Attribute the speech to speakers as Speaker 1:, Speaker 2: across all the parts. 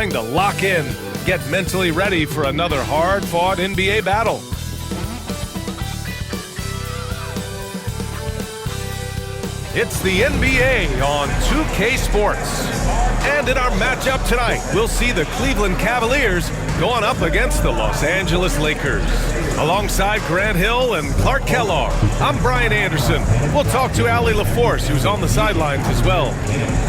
Speaker 1: trying to lock in, get mentally ready for another hard-fought NBA battle. It's the NBA on 2K Sports. And in our matchup tonight, we'll see the Cleveland Cavaliers going up against the Los Angeles Lakers. Alongside Grant Hill and Clark Kellogg, I'm Brian Anderson. We'll talk to Allie LaForce, who's on the sidelines as well.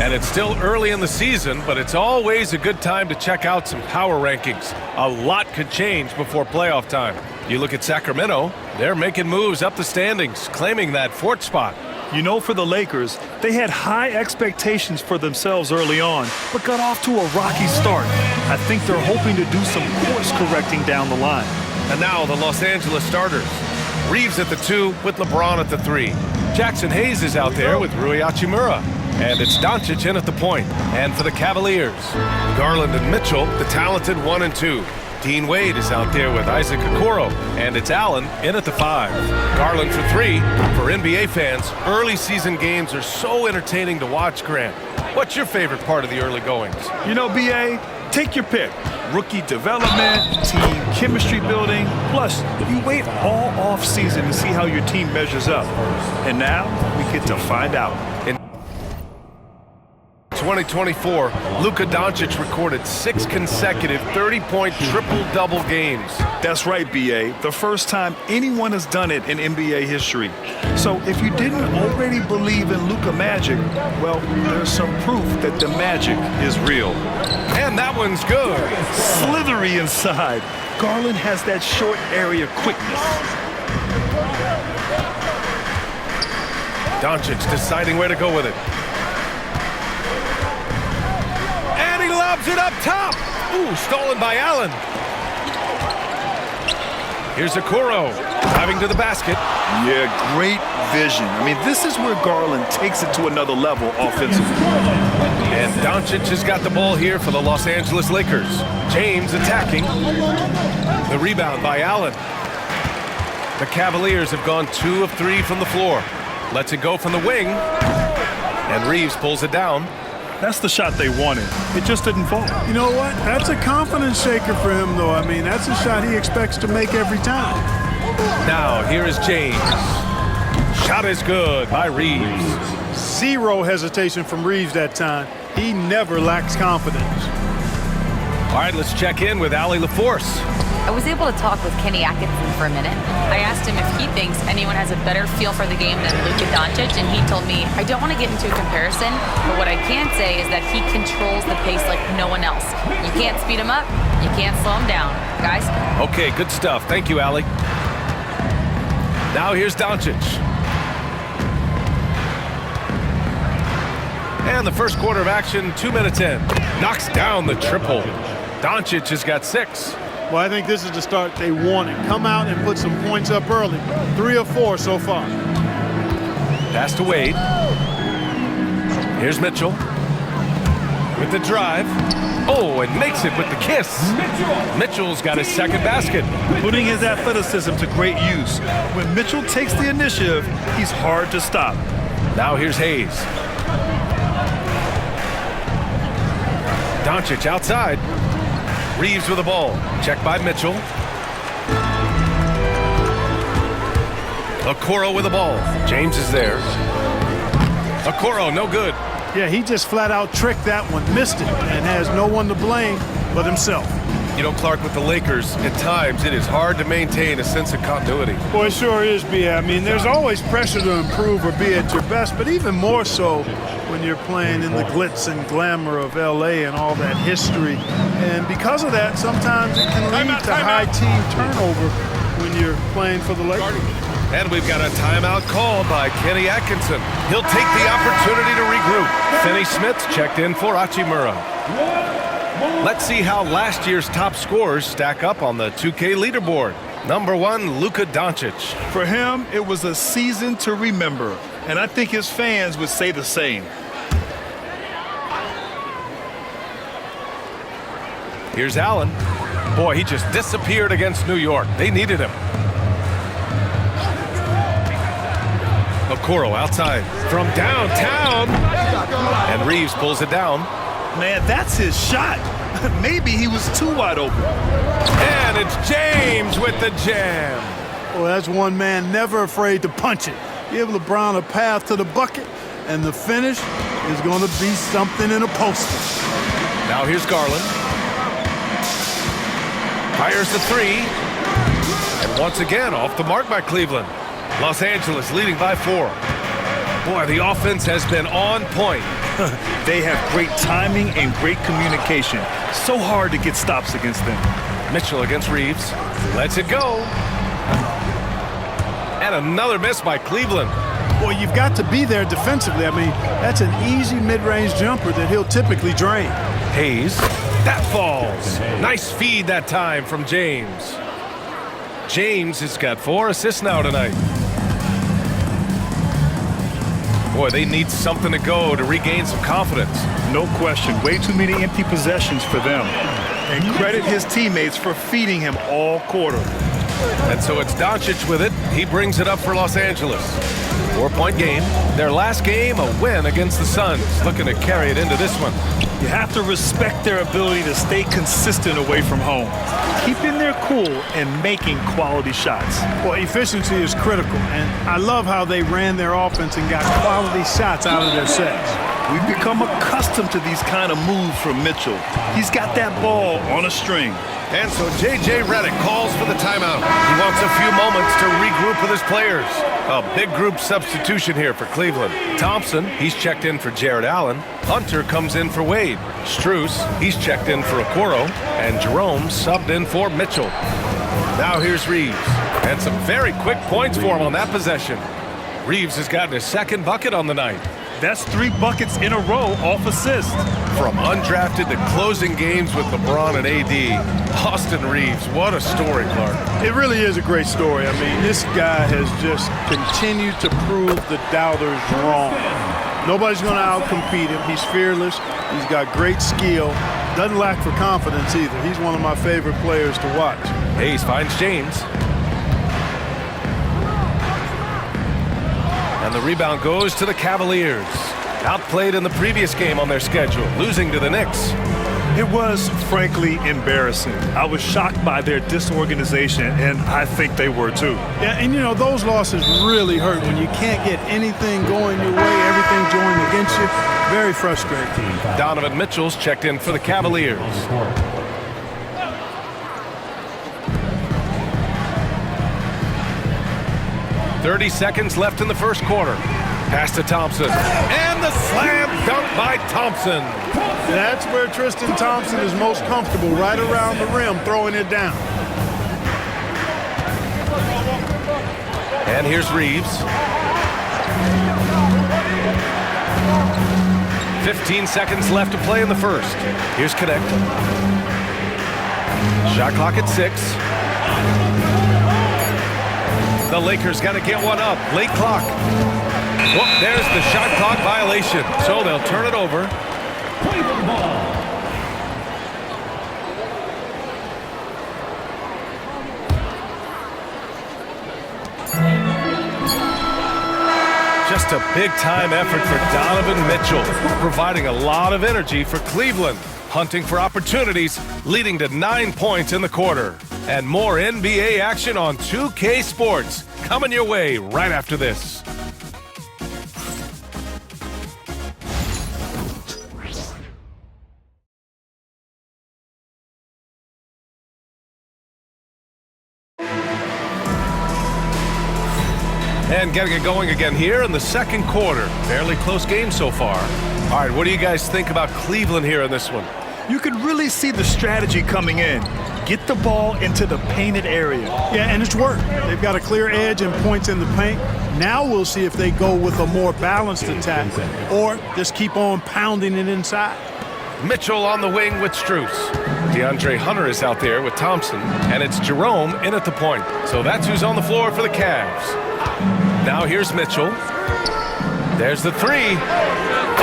Speaker 1: And it's still early in the season, but it's always a good time to check out some power rankings. A lot could change before playoff time. You look at Sacramento, they're making moves up the standings, claiming that fourth spot.
Speaker 2: You know, for the Lakers, they had high expectations for themselves early on, but got off to a rocky start. I think they're hoping to do some course correcting down the line.
Speaker 1: And now the Los Angeles starters. Reeves at the 2 with LeBron at the 3. Jackson Hayes is out there with Rui Hachimura. And it's Doncic in at the point. And for the Cavaliers, Garland and Mitchell, the talented 1 and 2. Dean Wade is out there with Isaac Okoro, and it's Allen in at the 5. Garland for 3. For NBA fans, early season games are so entertaining to watch, Grant. What's your favorite part of the early goings?
Speaker 2: You know, B.A., take your pick. Rookie development, team chemistry building, plus you wait all off season to see how your team measures up. And now we get to find out.
Speaker 1: In 2024, Luka Doncic recorded 6 consecutive 30-point triple-double games.
Speaker 2: That's right, B.A. The first time anyone has done it in NBA history. So if you didn't already believe in Luka magic, well, there's some proof that the magic is real.
Speaker 1: And that one's good.
Speaker 2: Slithery inside. Garland has that short area quickness.
Speaker 1: Doncic deciding where to go with it. Lobs it up top. Ooh, stolen by Allen. Here's Okoro driving to the basket.
Speaker 2: Yeah, great vision. I mean, this is where Garland takes it to another level offensively.
Speaker 1: And Doncic has got the ball here for the Los Angeles Lakers. James attacking. The rebound by Allen. The Cavaliers have gone 2 of 3 from the floor. Lets it go from the wing. And Reeves pulls it down.
Speaker 2: That's the shot they wanted. It just didn't fall.
Speaker 3: You know what? That's a confidence shaker for him, though. I mean, that's a shot he expects to make every time.
Speaker 1: Now, here is James. Shot is good by Reeves.
Speaker 3: Zero hesitation from Reeves that time. He never lacks confidence.
Speaker 1: All right, let's check in with Allie LaForce.
Speaker 4: I was able to talk with Kenny Atkinson for a minute. I asked him if he thinks anyone has a better feel for the game than Luka Doncic, and he told me, I don't want to get into a comparison, but what I can say is that he controls the pace like no one else. You can't speed him up, you can't slow him down. Guys?
Speaker 1: Okay, good stuff. Thank you, Allie. Now here's Doncic. And the first quarter of action, 2 minutes in. Knocks down the triple. Doncic has got 6.
Speaker 3: Well, I think this is the start they wanted. Come out and put some points up early. 3 of 4 so far.
Speaker 1: Pass to Wade. Here's Mitchell. With the drive. Oh, and makes it with the kiss. Mitchell's got his second basket.
Speaker 2: Putting his athleticism to great use. When Mitchell takes the initiative, he's hard to stop.
Speaker 1: Now here's Hayes. Doncic outside. Reeves with the ball. Checked by Mitchell. Okoro with the ball. James is there. Okoro, no good.
Speaker 3: Yeah, he just flat out tricked that one, missed it, and has no one to blame but himself.
Speaker 1: You know, Clark, with the Lakers, at times it is hard to maintain a sense of continuity.
Speaker 3: Boy, it sure is, B.A. I mean, there's always pressure to improve or be at your best, but even more so when you're playing in the glitz and glamour of L.A. and all that history. And because of that, sometimes it can lead to high team turnover when you're playing for the Lakers.
Speaker 1: And we've got a timeout called by Kenny Atkinson. He'll take the opportunity to regroup. Finney Smith's checked in for Hachimura. Let's see how last year's top scorers stack up on the 2K leaderboard. Number 1, Luka Doncic.
Speaker 2: For him, it was a season to remember, and I think his fans would say the same.
Speaker 1: Here's Allen. Boy, he just disappeared against New York. They needed him. Okoro outside from downtown. And Reeves pulls it down.
Speaker 2: Man, that's his shot. Maybe he was too wide open.
Speaker 1: And it's James with the jam.
Speaker 3: Well, that's one man never afraid to punch it. Give LeBron a path to the bucket, and the finish is going to be something in a poster.
Speaker 1: Now here's Garland. Fires the three. And once again, off the mark by Cleveland. Los Angeles leading by 4. Boy, the offense has been on point.
Speaker 2: They have great timing and great communication. So hard to get stops against them.
Speaker 1: Mitchell against Reeves. Lets it go. And another miss by Cleveland.
Speaker 3: Well, you've got to be there defensively. I mean, that's an easy mid-range jumper that he'll typically drain.
Speaker 1: Hayes. That falls. Nice feed that time from James. James has got 4 assists now tonight. Boy, they need something to go to regain some confidence.
Speaker 2: No question. Way too many empty possessions for them. And credit his teammates for feeding him all quarter.
Speaker 1: And so it's Doncic with it. He brings it up for Los Angeles. 4-point game. Their last game, a win against the Suns. Looking to carry it into this one.
Speaker 2: You have to respect their ability to stay consistent away from home. Keeping their cool and making quality shots.
Speaker 3: Well, efficiency is critical, and I love how they ran their offense and got quality shots out of their sets.
Speaker 2: We've become accustomed to these kind of moves from Mitchell. He's got that ball on a string.
Speaker 1: And so J.J. Redick calls for the timeout. He wants a few moments to regroup with his players. A big group substitution here for Cleveland. Thompson, he's checked in for Jared Allen. Hunter comes in for Wade. Strus, he's checked in for Okoro. And Jerome subbed in for Mitchell. Now here's Reeves. And some very quick points for him on that possession. Reeves has gotten his second bucket on the night.
Speaker 2: That's 3 buckets in a row off assist.
Speaker 1: From undrafted to closing games with LeBron and AD, Austin Reeves, what a story, Clark.
Speaker 3: It really is a great story. I mean, this guy has just continued to prove the doubters wrong. Nobody's going to outcompete him. He's fearless. He's got great skill. Doesn't lack for confidence either. He's one of my favorite players to watch.
Speaker 1: Hayes finds James. And the rebound goes to the Cavaliers. Outplayed in the previous game on their schedule, losing to the Knicks.
Speaker 2: It was, frankly, embarrassing. I was shocked by their disorganization, and I think they were too.
Speaker 3: Yeah, and you know, those losses really hurt when you can't get anything going your way, everything's going against you. Very frustrating.
Speaker 1: Donovan Mitchell's checked in for the Cavaliers. .30 seconds left in the first quarter. Pass to Thompson. And the slam dunk by Thompson.
Speaker 3: That's where Tristan Thompson is most comfortable, right around the rim, throwing it down.
Speaker 1: And here's Reeves. 15 seconds left to play in the first. Here's Connect. Shot clock at 6. The Lakers got to get one up. Late clock. Whoop, there's the shot clock violation. So they'll turn it over. Just a big-time effort for Donovan Mitchell, providing a lot of energy for Cleveland, hunting for opportunities, leading to 9 points in the quarter. And more NBA action on 2K Sports coming your way right after this. And getting it going again here in the second quarter. Fairly close game so far. All right, what do you guys think about Cleveland here in this one?
Speaker 2: You could really see the strategy coming in. Get the ball into the painted area.
Speaker 3: Yeah, and it's worked. They've got a clear edge and points in the paint. Now we'll see if they go with a more balanced attack or just keep on pounding it inside.
Speaker 1: Mitchell on the wing with Strus. DeAndre Hunter is out there with Thompson, and it's Jerome in at the point. So that's who's on the floor for the Cavs. Now here's Mitchell. There's the three.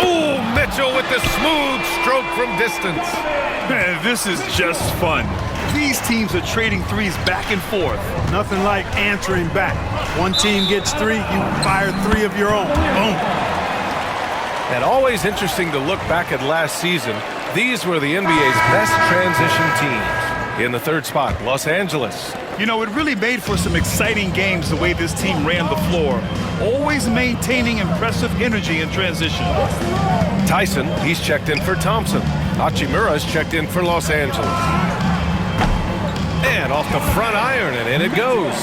Speaker 1: Ooh, Mitchell with the smooth stroke from distance.
Speaker 2: Man, this is just fun. These teams are trading threes back and forth.
Speaker 3: Nothing like answering back. One team gets 3, you fire 3 of your own. Boom.
Speaker 1: And always interesting to look back at last season These were the NBA's best transition teams. In the third spot, Los Angeles.
Speaker 2: You know, it really made for some exciting games the way this team ran the floor, always maintaining impressive energy in transition.
Speaker 1: Tyson, he's checked in for Thompson. Hachimura's checked in for Los Angeles. And off the front iron, and in it goes.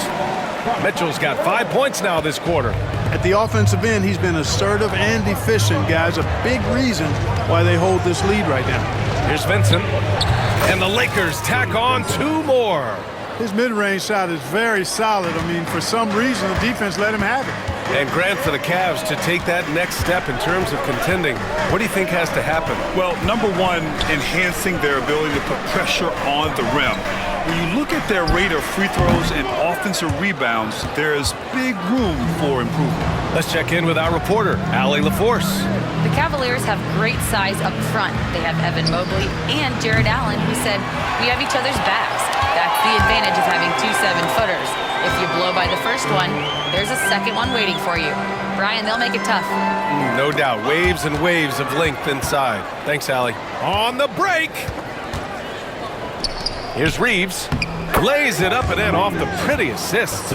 Speaker 1: Mitchell's got 5 points now this quarter.
Speaker 3: At the offensive end, he's been assertive and efficient, guys. A big reason why they hold this lead right now.
Speaker 1: Here's Vincent. And the Lakers tack on 2 more.
Speaker 3: His mid-range shot is very solid. I mean, for some reason, the defense let him have it.
Speaker 1: And Grant, for the Cavs to take that next step in terms of contending, what do you think has to happen?
Speaker 2: Well, number one, enhancing their ability to put pressure on the rim. When you look at their rate of free throws and offensive rebounds, there is big room for improvement.
Speaker 1: Let's check in with our reporter, Allie LaForce.
Speaker 4: The Cavaliers have great size up front. They have Evan Mobley and Jared Allen, who said, "We have each other's backs." That's the advantage of having 2 7-footers. If you blow by the first one, there's a second one waiting for you. Brian, they'll make it tough.
Speaker 1: No doubt. Waves and waves of length inside. Thanks, Allie. On the break. Here's Reeves. Lays it up and in off the pretty assist.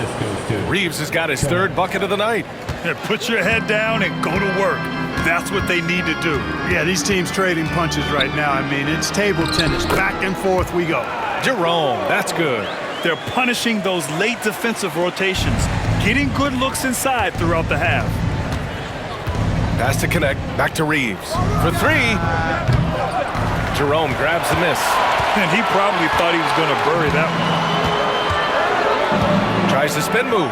Speaker 1: Reeves has got his 3rd bucket of the night.
Speaker 2: Yeah, put your head down and go to work. That's what they need to do.
Speaker 3: Yeah, these teams trading punches right now. I mean, it's table tennis. Back and forth we go.
Speaker 1: Jerome, that's good.
Speaker 2: They're punishing those late defensive rotations, getting good looks inside throughout the half.
Speaker 1: Pass to connect. Back to Reeves. For 3. Jerome grabs the miss.
Speaker 2: And he probably thought he was going to bury that one.
Speaker 1: Tries the spin move.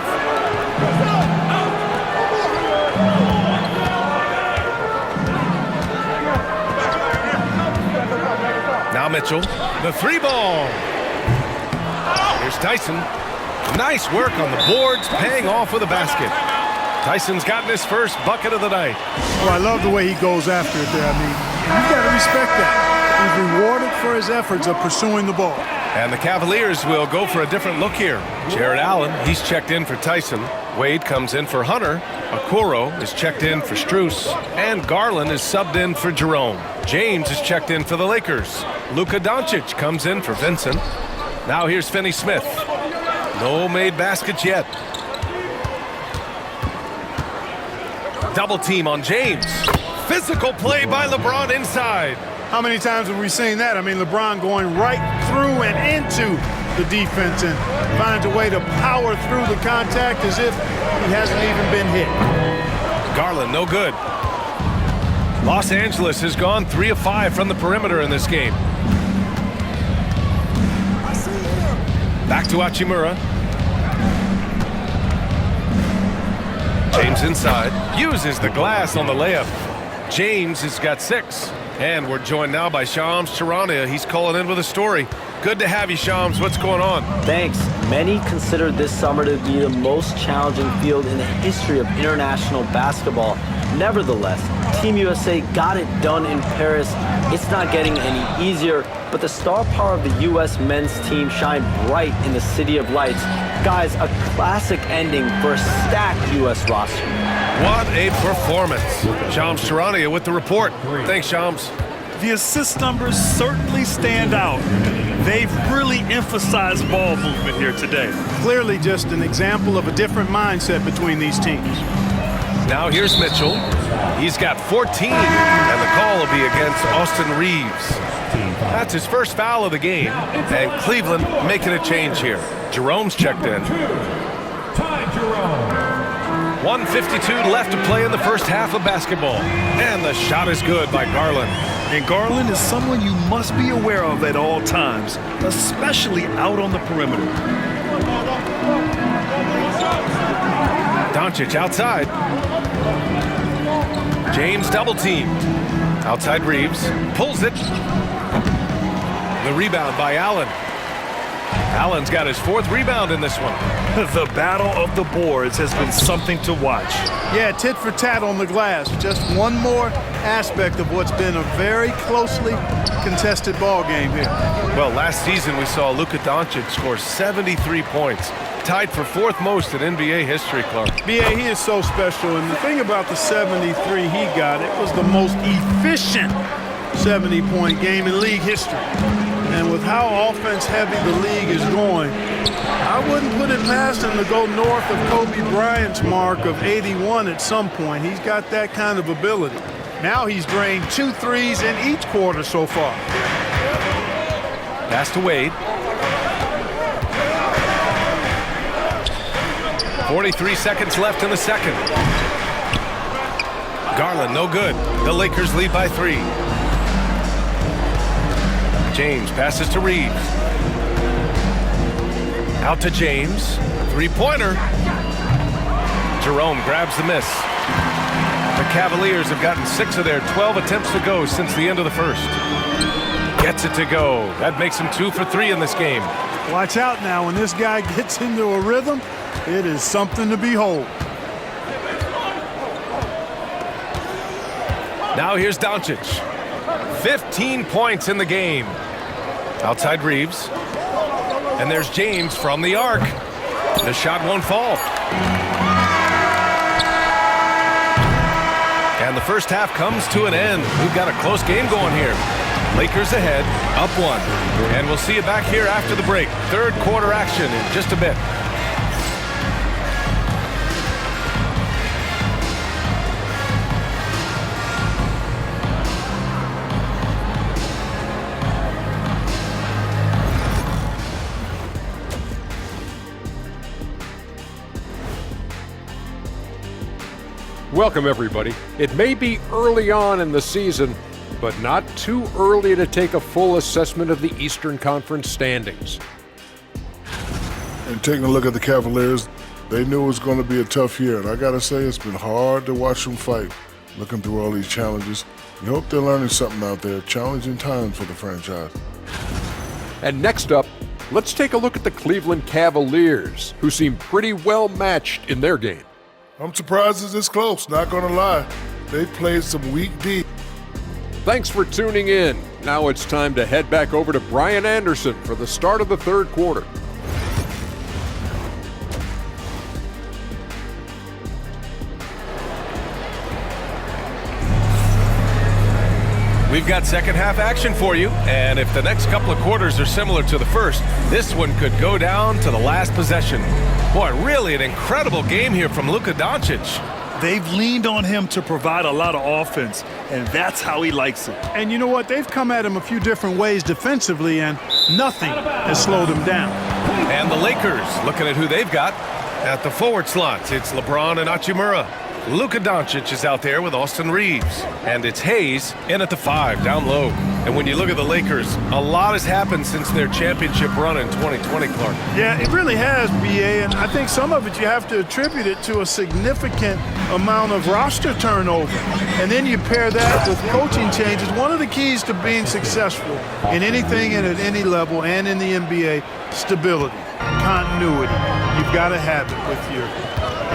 Speaker 1: Now Mitchell, the 3 ball. Here's Tyson. Nice work on the boards, paying off with a basket. Tyson's gotten his first bucket of the night.
Speaker 3: Well, I love the way he goes after it there. I mean, you've got to respect that. He's rewarded for his efforts of pursuing the ball.
Speaker 1: And the Cavaliers will go for a different look here. Jared Allen, he's checked in for Tyson. Wade comes in for Hunter. Okoro is checked in for Strus. And Garland is subbed in for Jerome. James is checked in for the Lakers. Luka Doncic comes in for Vincent. Now here's Finney Smith. No made baskets yet. Double team on James. Physical play by LeBron inside.
Speaker 3: How many times have we seen that? I mean, LeBron going right through and into the defense and finds a way to power through the contact as if he hasn't even been hit.
Speaker 1: Garland, no good. Los Angeles has gone 3 of 5 from the perimeter in this game. Back to Hachimura. James inside. Uses the glass on the layup. James has got 6. And we're joined now by Shams Charania. He's calling in with a story. Good to have you, Shams. What's going on?
Speaker 5: Thanks. Many consider this summer to be the most challenging field in the history of international basketball. Nevertheless, Team USA got it done in Paris. It's not getting any easier, but the star power of the U.S. men's team shined bright in the City of Lights. Guys, a classic ending for a stacked U.S. roster.
Speaker 1: What a performance. Shams Charania with the report. Thanks, Shams.
Speaker 2: The assist numbers certainly stand out. They've really emphasized ball movement here today.
Speaker 3: Clearly just an example of a different mindset between these teams.
Speaker 1: Now here's Mitchell. He's got 14, and the call will be against Austin Reeves. That's his first foul of the game, and Cleveland making a change here. Jerome's checked in. 1:52 left to play in the first half of basketball. And the shot is good by Garland.
Speaker 2: And Garland is someone you must be aware of at all times, especially out on the perimeter.
Speaker 1: Doncic outside. James double teamed. Outside Reeves. Pulls it. The rebound by Allen. Allen's got his 4th rebound in this one.
Speaker 2: The battle of the boards has been something to watch.
Speaker 3: Yeah, tit for tat on the glass. Just one more aspect of what's been a very closely contested ball game here.
Speaker 1: Well, last season we saw Luka Doncic score 73 points. Tied for 4th most in NBA history, Clark.
Speaker 3: B.A., he is so special. And the thing about the 73 he got, it was the most efficient 70-point game in league history. And with how offense-heavy the league is going, I wouldn't put it past him to go north of Kobe Bryant's mark of 81 at some point. He's got that kind of ability. Now he's drained 2 threes in each quarter so far.
Speaker 1: Pass to Wade. 43 seconds left in the second. Garland, no good. The Lakers lead by 3. James passes to Reeves. Out to James. 3-pointer. Jerome grabs the miss. The Cavaliers have gotten 6 of their 12 attempts to go since the end of the first. Gets it to go. That makes him 2 for 3 in this game.
Speaker 3: Watch out now. When this guy gets into a rhythm, it is something to behold.
Speaker 1: Now here's Doncic. 15 points in the game. Outside Reeves. And there's James from the arc. The shot won't fall. And the first half comes to an end. We've got a close game going here. Lakers ahead, up 1. And we'll see you back here after the break. Third quarter action in just a bit.
Speaker 6: Welcome, everybody. It may be early on in the season, but not too early to take a full assessment of the Eastern Conference standings.
Speaker 7: And taking a look at the Cavaliers, they knew it was going to be a tough year. And I got to say, it's been hard to watch them fight, looking through all these challenges. You hope they're learning something out there. Challenging times for the franchise.
Speaker 6: And next up, let's take a look at the Cleveland Cavaliers, who seem pretty well matched in their game.
Speaker 7: I'm surprised it's this close, not going to lie. They played some weak D.
Speaker 6: Thanks for tuning in. Now it's time to head back over to Brian Anderson for the start of the third quarter.
Speaker 1: We've got second half action for you, and if the next couple of quarters are similar to the first, this one could go down to the last possession. Boy, really an incredible game here from Luka Doncic.
Speaker 2: They've leaned on him to provide a lot of offense, and that's how he likes it.
Speaker 3: And you know what? They've come at him a few different ways defensively, and nothing has slowed him down.
Speaker 1: And the Lakers, looking at who they've got at the forward slots. It's LeBron and Hachimura. Luka Doncic is out there with Austin Reeves. And it's Hayes in at the 5, down low. And when you look at the Lakers, a lot has happened since their championship run in 2020, Clark.
Speaker 3: Yeah, it really has, B.A., and I think some of it you have to attribute it to a significant amount of roster turnover. And then you pair that with coaching changes. One of the keys to being successful in anything and at any level and in the NBA, stability, continuity. You've got to have it with your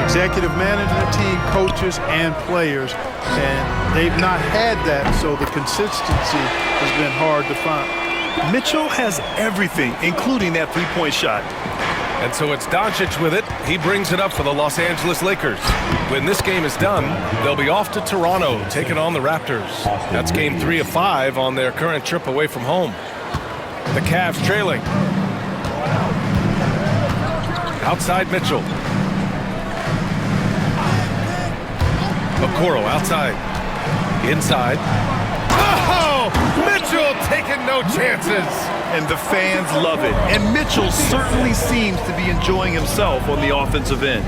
Speaker 3: executive management team, coaches, and players. And they've not had that, so the consistency has been hard to find.
Speaker 2: Mitchell has everything, including that three-point shot.
Speaker 1: And so it's Doncic with it. He brings it up for the Los Angeles Lakers. When this game is done, they'll be off to Toronto, taking on the Raptors. That's game 3 of 5 on their current trip away from home. The Cavs trailing. Outside Mitchell. Okoro outside. Inside. Oh! Mitchell taking no chances.
Speaker 2: And the fans love it. And Mitchell certainly seems to be enjoying himself on the offensive end.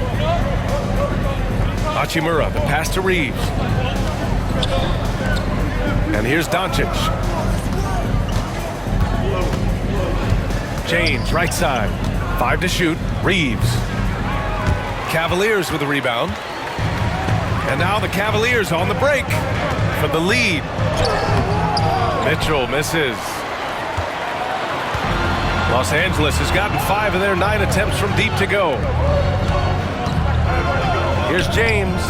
Speaker 1: Hachimura, the pass to Reeves. And here's Doncic. James, right side. 5 to shoot. Reeves. Cavaliers with the rebound. And now the Cavaliers on the break for the lead. Mitchell misses. Los Angeles has gotten 5 of their 9 attempts from deep to go. Here's James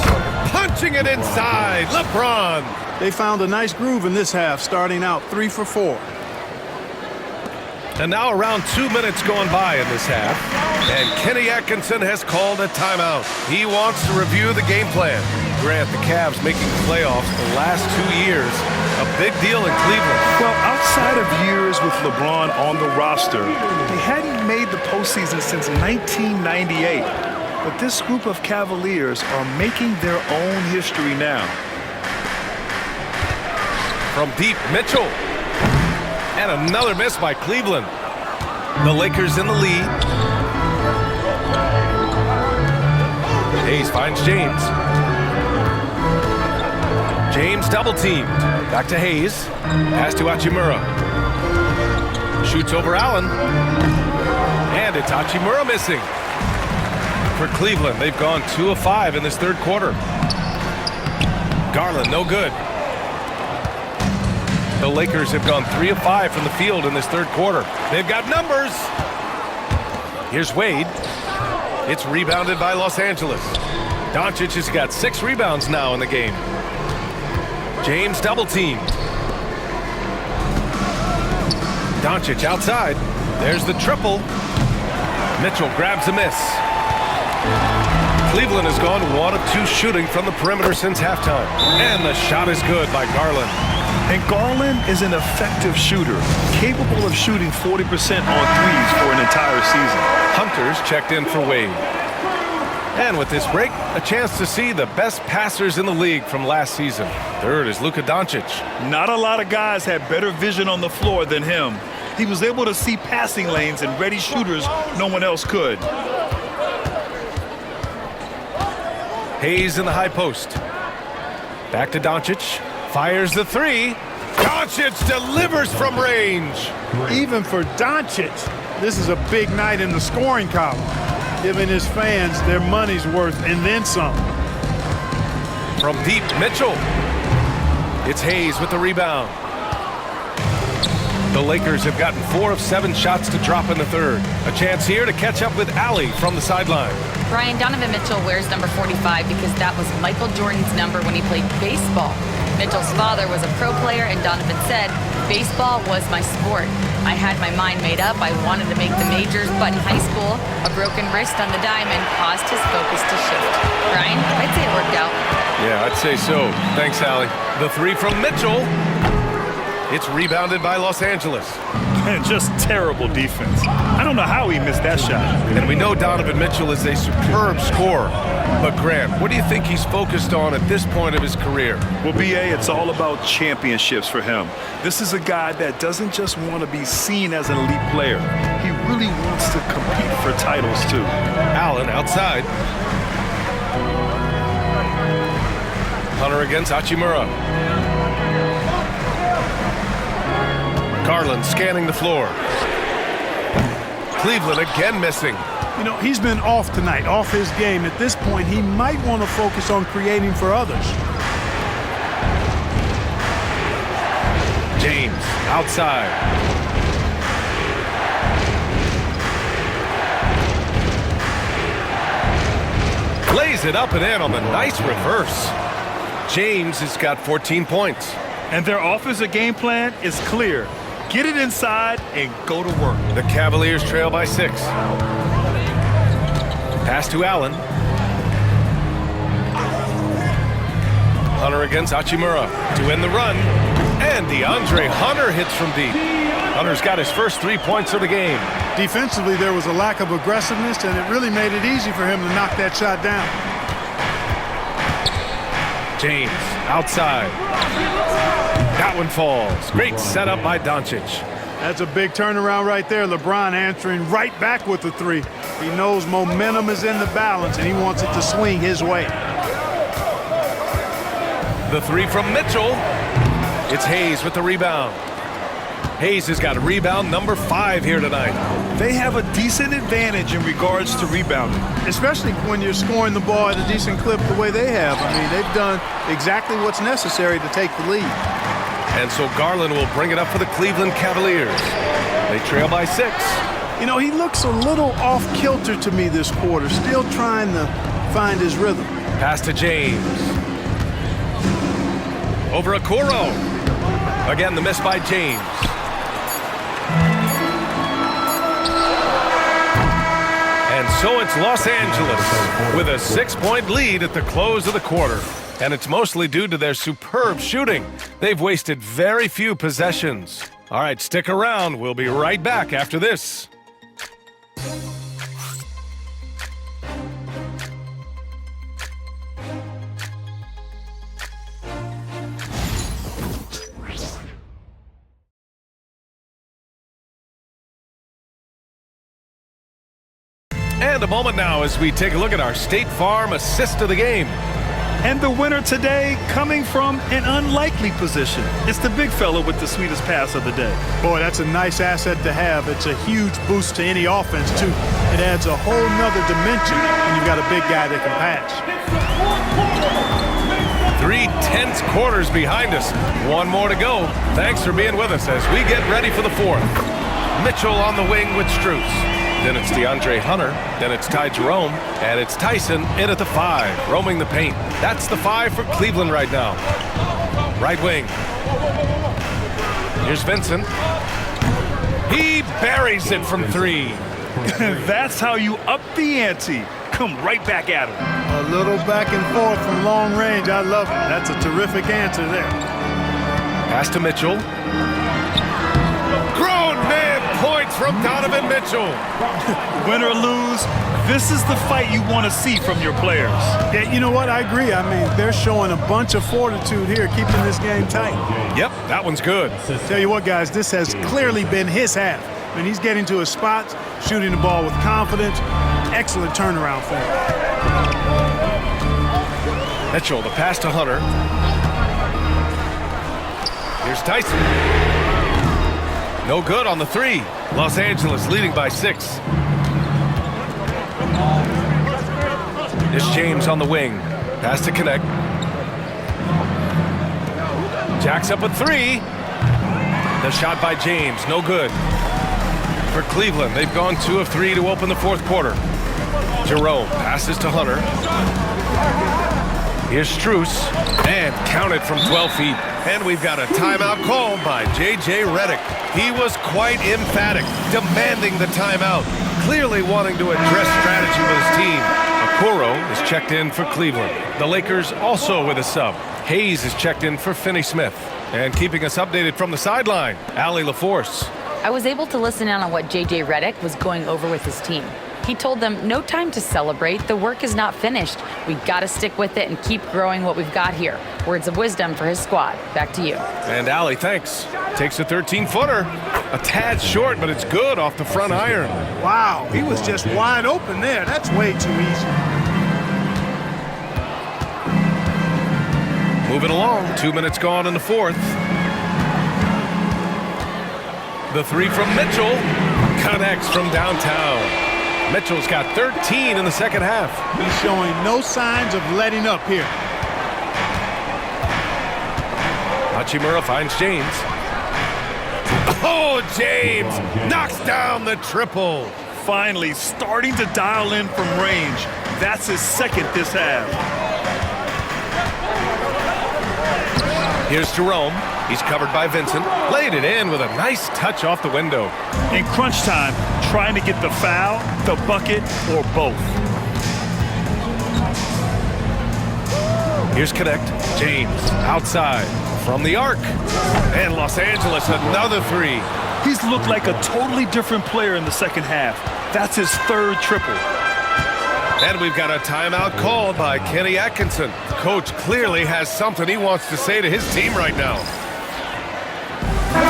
Speaker 1: punching it inside. LeBron.
Speaker 3: They found a nice groove in this half, starting out 3 for 4.
Speaker 1: And now around 2 minutes going by in this half. And Kenny Atkinson has called a timeout. He wants to review the game plan. Grant, the Cavs making the playoffs the last 2 years A big deal in Cleveland.
Speaker 2: Well, outside of years with LeBron on the roster, they hadn't made the postseason since 1998. But this group of Cavaliers are making their own history now.
Speaker 1: From deep, Mitchell. And another miss by Cleveland. The Lakers in the lead. Hayes finds James. James double-teamed. Back to Hayes. Pass to Hachimura. Shoots over Allen. And it's Hachimura missing. For Cleveland, they've gone 2 of 5 in this third quarter. Garland, no good. The Lakers have gone 3 of 5 from the field in this third quarter. They've got numbers. Here's Wade. It's rebounded by Los Angeles. Doncic has got 6 rebounds now in the game. James double-teamed. Doncic outside. There's the triple. Mitchell grabs a miss. Cleveland has gone 1 of 2 shooting from the perimeter since halftime. And the shot is good by Garland.
Speaker 2: And Garland is an effective shooter, capable of shooting 40% on threes for an entire season.
Speaker 1: Hunter's checked in for Wade. And with this break, a chance to see the best passers in the league from last season. Third is Luka Doncic.
Speaker 2: Not a lot of guys had better vision on the floor than him. He was able to see passing lanes and ready shooters no one else could.
Speaker 1: Hayes in the high post. Back to Doncic. Fires the 3. Doncic delivers from range.
Speaker 3: Even for Doncic, this is a big night in the scoring column, giving his fans their money's worth and then some.
Speaker 1: From deep, Mitchell. It's Hayes with the rebound. The Lakers have gotten 4 of 7 shots to drop in the third. A chance here to catch up with Allie from the sideline.
Speaker 4: Brian, Donovan Mitchell wears number 45 because that was Michael Jordan's number when he played baseball. Mitchell's father was a pro player, and Donovan said, baseball was my sport. I had my mind made up. I wanted to make the majors, but in high school, a broken wrist on the diamond caused his focus to shift. Brian, I'd say it worked out.
Speaker 1: Yeah, I'd say so. Thanks, Allie. The 3 from Mitchell. It's rebounded by Los Angeles.
Speaker 2: And just terrible defense. I don't know how he missed that shot.
Speaker 1: And we know Donovan Mitchell is a superb scorer. But Grant, what do you think he's focused on at this point of his career?
Speaker 2: Well, B.A., it's all about championships for him. This is a guy that doesn't just want to be seen as an elite player. He really wants to compete for titles, too.
Speaker 1: Allen outside. Hunter against Hachimura. Garland scanning the floor. Cleveland again missing.
Speaker 3: You know, he's been off tonight, off his game. At this point, he might want to focus on creating for others.
Speaker 1: James outside. Lays it up and in on the nice reverse. James has got 14 points.
Speaker 2: And their offensive game plan is clear. Get it inside and go to work.
Speaker 1: The Cavaliers trail by 6. Pass to Allen. Hunter against Hachimura to end the run. And DeAndre Hunter hits from deep. Hunter's got his first 3 points of the game.
Speaker 3: Defensively, there was a lack of aggressiveness, and it really made it easy for him to knock that shot down.
Speaker 1: James outside. That one falls. Great setup by Doncic.
Speaker 3: That's a big turnaround right there. LeBron answering right back with the 3. He knows momentum is in the balance, and he wants it to swing his way.
Speaker 1: The 3 from Mitchell. It's Hayes with the rebound. Hayes has got rebound number 5 here tonight.
Speaker 2: They have a decent advantage in regards to rebounding.
Speaker 3: Especially when you're scoring the ball at a decent clip the way they have. I mean, they've done exactly what's necessary to take the lead.
Speaker 1: And so Garland will bring it up for the Cleveland Cavaliers. They trail by 6.
Speaker 3: You know, he looks a little off-kilter to me this quarter, still trying to find his rhythm.
Speaker 1: Pass to James. Over Okoro. Again, the miss by James. And So it's Los Angeles with a 6-point lead at the close of the quarter. And it's mostly due to their superb shooting. They've wasted very few possessions. All right, stick around. We'll be right back after this. And a moment now as we take a look at our State Farm assist of the game.
Speaker 2: And the winner today coming from an unlikely position. It's the big fella with the sweetest pass of the day.
Speaker 3: Boy, that's a nice asset to have. It's a huge boost to any offense, too. It adds a whole nother dimension when you've got a big guy that can pass.
Speaker 1: 3 tense quarters behind us. One more to go. Thanks for being with us as we get ready for the fourth. Mitchell on the wing with Strus. Then it's DeAndre Hunter. Then it's Ty Jerome. And it's Tyson in at the 5, roaming the paint. That's the 5 for Cleveland right now. Right wing. Here's Vincent. He buries it from 3.
Speaker 2: That's how you up the ante. Come right back at him.
Speaker 3: A little back and forth from long range. I love it. That's a terrific answer there.
Speaker 1: Pass to Mitchell. Grown man points from Donovan Mitchell.
Speaker 2: Win or lose, this is the fight you want to see from your players.
Speaker 3: Yeah, you know what? I agree. I mean, they're showing a bunch of fortitude here, keeping this game tight.
Speaker 1: Yep, that one's good.
Speaker 3: Tell you what, guys, this has clearly been his half. I mean, he's getting to his spots, shooting the ball with confidence. Excellent turnaround for him.
Speaker 1: Mitchell, the pass to Hunter. Here's Tyson. No good on the 3. Los Angeles leading by 6. Here's James on the wing. Pass to connect. Jacks up a 3. The shot by James, no good. For Cleveland, they've gone 2 of 3 to open the fourth quarter. Jerome passes to Hunter. Here's Strus, and counted from 12 feet. And we've got a timeout called by J.J. Redick. He was quite emphatic, demanding the timeout, clearly wanting to address strategy with his team. Okoro is checked in for Cleveland. The Lakers also with a sub. Hayes is checked in for Finney Smith. And keeping us updated from the sideline, Allie LaForce.
Speaker 4: I was able to listen in on what J.J. Redick was going over with his team. He told them, no time to celebrate. The work is not finished. We've got to stick with it and keep growing what we've got here. Words of wisdom for his squad. Back to you.
Speaker 1: And Allie, thanks. Takes a 13-footer. A tad short, but it's good off the front iron.
Speaker 3: Wow, he was just wide open there. That's way too easy.
Speaker 1: Moving along. 2 minutes gone in the fourth. The 3 from Mitchell connects from downtown. Mitchell's got 13 in the second half.
Speaker 3: He's showing no signs of letting up here.
Speaker 1: Hachimura finds James. Oh, James knocks down the triple.
Speaker 2: Finally starting to dial in from range. That's his second this half.
Speaker 1: Here's Jerome. He's covered by Vincent. Laid it in with a nice touch off the window.
Speaker 2: In crunch time, trying to get the foul, the bucket, or both.
Speaker 1: Here's Connect. James outside from the arc. And Los Angeles another 3.
Speaker 2: He's looked like a totally different player in the second half. That's his 3rd triple.
Speaker 1: And we've got a timeout called by Kenny Atkinson. Coach clearly has something he wants to say to his team right now.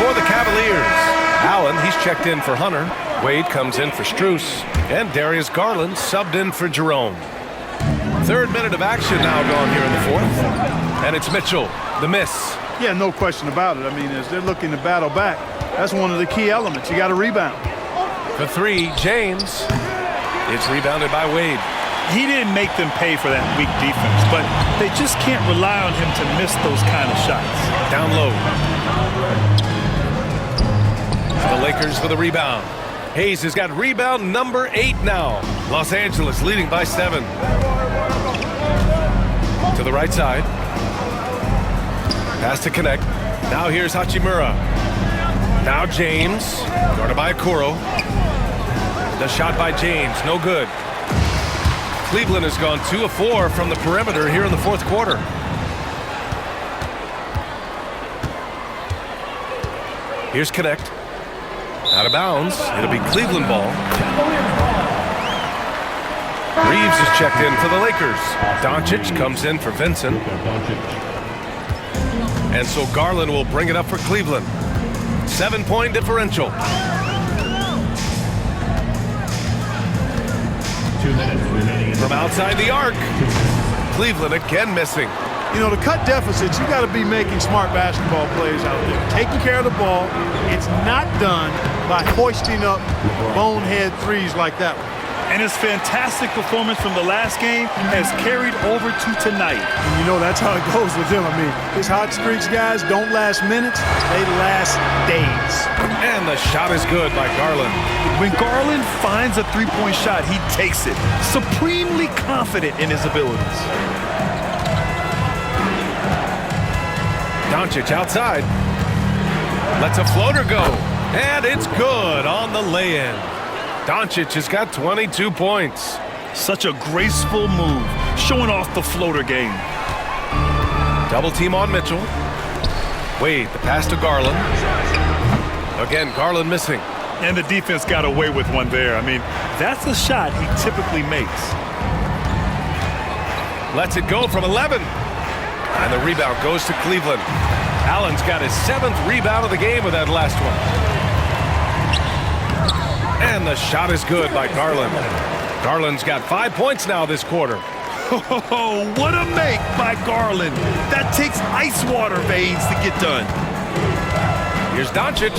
Speaker 1: For the Cavaliers, Allen, he's checked in for Hunter. Wade comes in for Strus. And Darius Garland subbed in for Jerome. 3rd minute of action now gone here in the fourth. And it's Mitchell, the miss.
Speaker 3: Yeah, no question about it. I mean, as they're looking to battle back, that's one of the key elements. You got to rebound.
Speaker 1: The 3, James. It's rebounded by Wade.
Speaker 2: He didn't make them pay for that weak defense, but they just can't rely on him to miss those kind of shots.
Speaker 1: Down low. The Lakers for the rebound. Hayes has got rebound number 8 now. Los Angeles leading by 7. To the right side. Pass to Connect. Now here's Hachimura. Now James. Guarded by Okoro. The shot by James. No good. Cleveland has gone 2 of 4 from the perimeter here in the fourth quarter. Here's Connect. Out of bounds. It'll be Cleveland ball. Reeves is checked in for the Lakers. Doncic comes in for Vincent. And so Garland will bring it up for Cleveland. 7-point differential. From outside the arc. Cleveland again missing.
Speaker 3: You know, to cut deficits, you got to be making smart basketball plays out there. Taking care of the ball. It's not done by hoisting up bonehead threes like that one.
Speaker 2: And his fantastic performance from the last game has carried over to tonight.
Speaker 3: And you know, that's how it goes with him. I mean, his hot streaks, guys, don't last minutes. They last days.
Speaker 1: And the shot is good by Garland.
Speaker 2: When Garland finds a three-point shot, he takes it. Supremely confident in his abilities.
Speaker 1: Doncic outside. Lets a floater go. And it's good on the lay-in. Doncic has got 22 points.
Speaker 2: Such a graceful move, showing off the floater game.
Speaker 1: Double team on Mitchell. Wade, the pass to Garland. Again, Garland missing.
Speaker 2: And the defense got away with one there. I mean, that's a shot he typically makes.
Speaker 1: Lets it go from 11. And the rebound goes to Cleveland. Allen's got his 7th rebound of the game with that last one. And the shot is good by Garland. Garland's got 5 points now this quarter.
Speaker 2: Oh, what a make by Garland. That takes ice water veins to get done.
Speaker 1: Here's Doncic.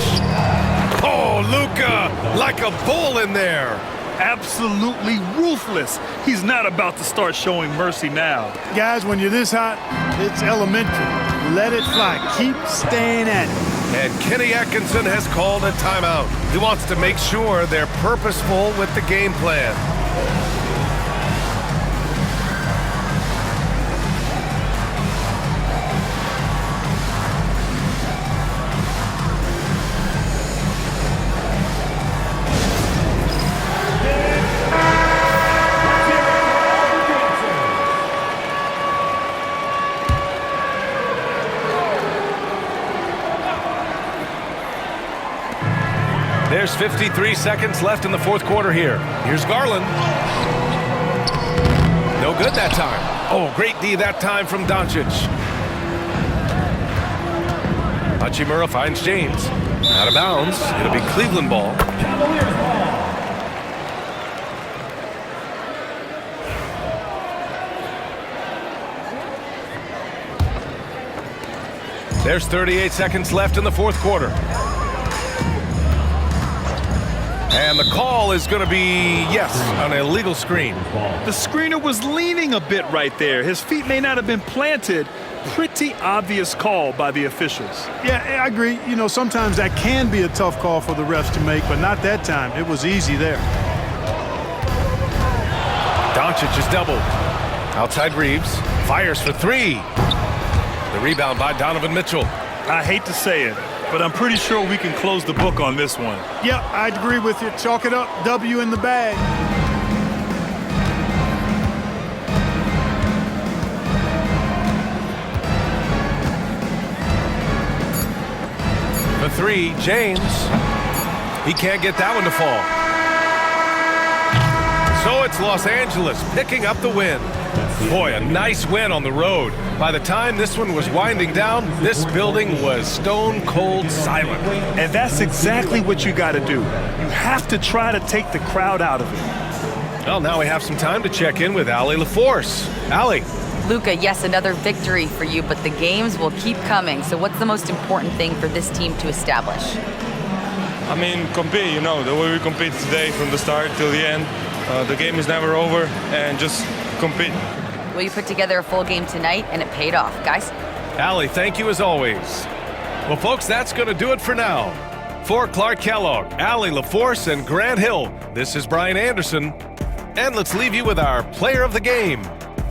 Speaker 1: Oh, Luka, like a bull in there.
Speaker 2: Absolutely ruthless. He's not about to start showing mercy now.
Speaker 3: Guys, when you're this hot, it's elementary. Let it fly. Keep staying at it.
Speaker 1: And Kenny Atkinson has called a timeout. He wants to make sure they're purposeful with the game plan. There's 53 seconds left in the fourth quarter here. Here's Garland. No good that time. Oh, great D that time from Doncic. Hachimura finds James. Out of bounds. It'll be Cleveland ball. There's 38 seconds left in the fourth quarter. And the call is going to be, yes, an illegal screen.
Speaker 2: The screener was leaning a bit right there. His feet may not have been planted. Pretty obvious call by the officials.
Speaker 3: Yeah, I agree. You know, sometimes that can be a tough call for the refs to make, but not that time. It was easy there.
Speaker 1: Doncic is doubled. Outside Reeves. Fires for 3. The rebound by Donovan Mitchell.
Speaker 2: I hate to say it, but I'm pretty sure we can close the book on this one.
Speaker 3: Yep, I'd agree with you. Chalk it up. W in the bag.
Speaker 1: The 3, James. He can't get that one to fall. So it's Los Angeles picking up the win. Boy, a nice win on the road. By the time this one was winding down, this building was stone cold silent.
Speaker 2: And that's exactly what you got to do. You have to try to take the crowd out of it.
Speaker 1: Well, now we have some time to check in with Allie LaForce. Allie.
Speaker 4: Luka, yes, another victory for you, but the games will keep coming. So what's the most important thing for this team to establish?
Speaker 8: I mean, compete, you know, the way we compete today from the start till the end. The game is never over, and just compete.
Speaker 4: Well, you put together a full game tonight, and it paid off. Guys?
Speaker 1: Allie, thank you as always. Well, folks, that's going to do it for now. For Clark Kellogg, Allie LaForce, and Grant Hill, this is Brian Anderson. And let's leave you with our player of the game,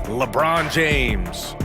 Speaker 1: LeBron James.